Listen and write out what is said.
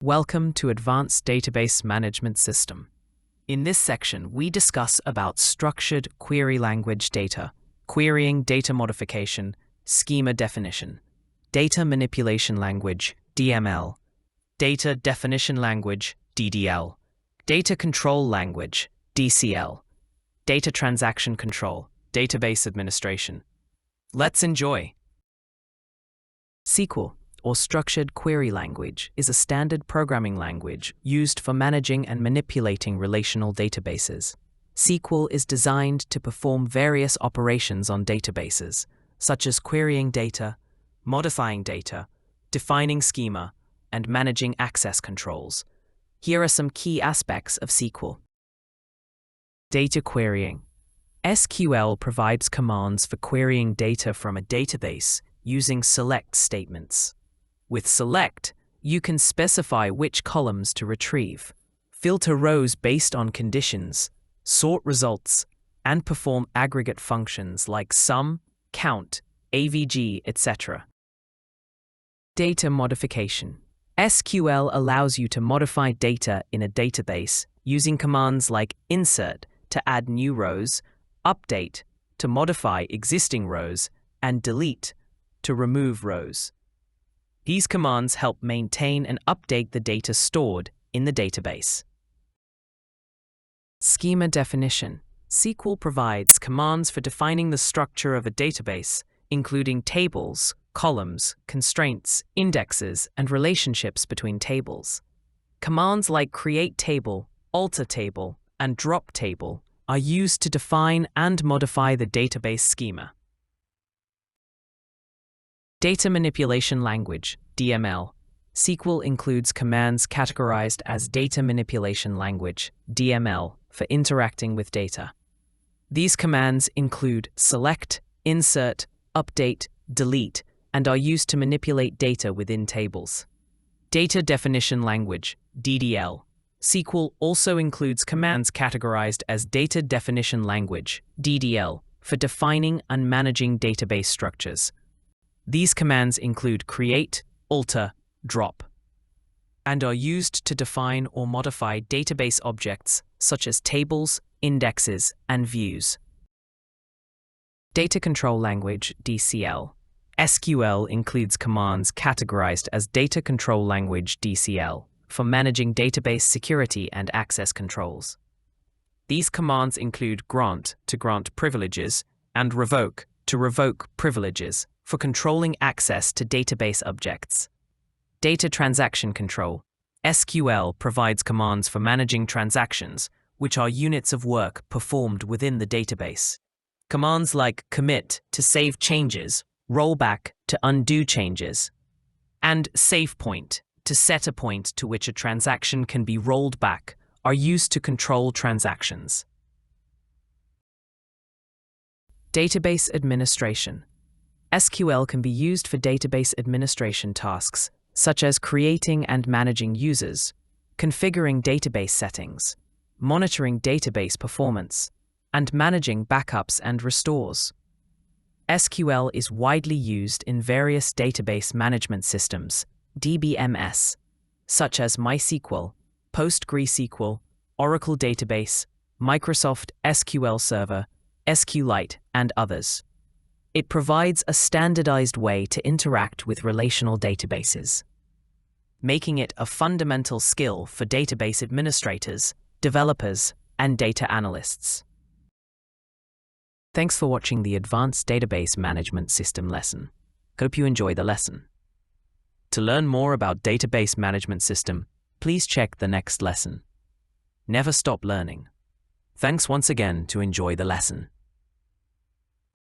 Welcome to Advanced Database Management System. In this section, we discuss about structured query language data, querying data modification, schema definition, data manipulation language, DML, data definition language, DDL, data control language, DCL, data transaction control, database administration. Let's enjoy. SQL, or Structured Query Language, is a standard programming language used for managing and manipulating relational databases. SQL is designed to perform various operations on databases, such as querying data, modifying data, defining schema, and managing access controls. Here are some key aspects of SQL. Data querying. SQL provides commands for querying data from a database using select statements. With select, you can specify which columns to retrieve, filter rows based on conditions, sort results, and perform aggregate functions like sum, count, AVG, etc. Data modification. SQL allows you to modify data in a database using commands like insert to add new rows, update to modify existing rows, and delete to remove rows. These commands help maintain and update the data stored in the database. Schema definition. SQL provides commands for defining the structure of a database, including tables, columns, constraints, indexes, and relationships between tables. Commands like create table, alter table, and drop table are used to define and modify the database schema. Data manipulation language, DML. SQL includes commands categorized as data manipulation language, DML, for interacting with data. These commands include select, insert, update, delete, and are used to manipulate data within tables. Data definition language, DDL. SQL also includes commands categorized as data definition language, DDL, for defining and managing database structures. These commands include create, alter, drop, and are used to define or modify database objects such as tables, indexes, and views. Data control language, DCL. SQL includes commands categorized as data control language, DCL, for managing database security and access controls. These commands include grant to grant privileges and revoke to revoke privileges for controlling access to database objects. Data transaction control. SQL provides commands for managing transactions, which are units of work performed within the database. Commands like commit to save changes, rollback to undo changes, and savePoint to set a point to which a transaction can be rolled back are used to control transactions. Database administration. SQL can be used for database administration tasks, such as creating and managing users, configuring database settings, monitoring database performance, and managing backups and restores. SQL is widely used in various database management systems, DBMS, such as MySQL, PostgreSQL, Oracle Database, Microsoft SQLServer, SQLite, and others. It provides a standardized way to interact with relational databases, making it a fundamental skill for database administrators, developers, and data analysts. Thanks for watching the Advanced Database Management System lesson. Hope you enjoy the lesson. To learn more about Database Management System, please check the next lesson. Never stop learning. Thanks once again to enjoy the lesson.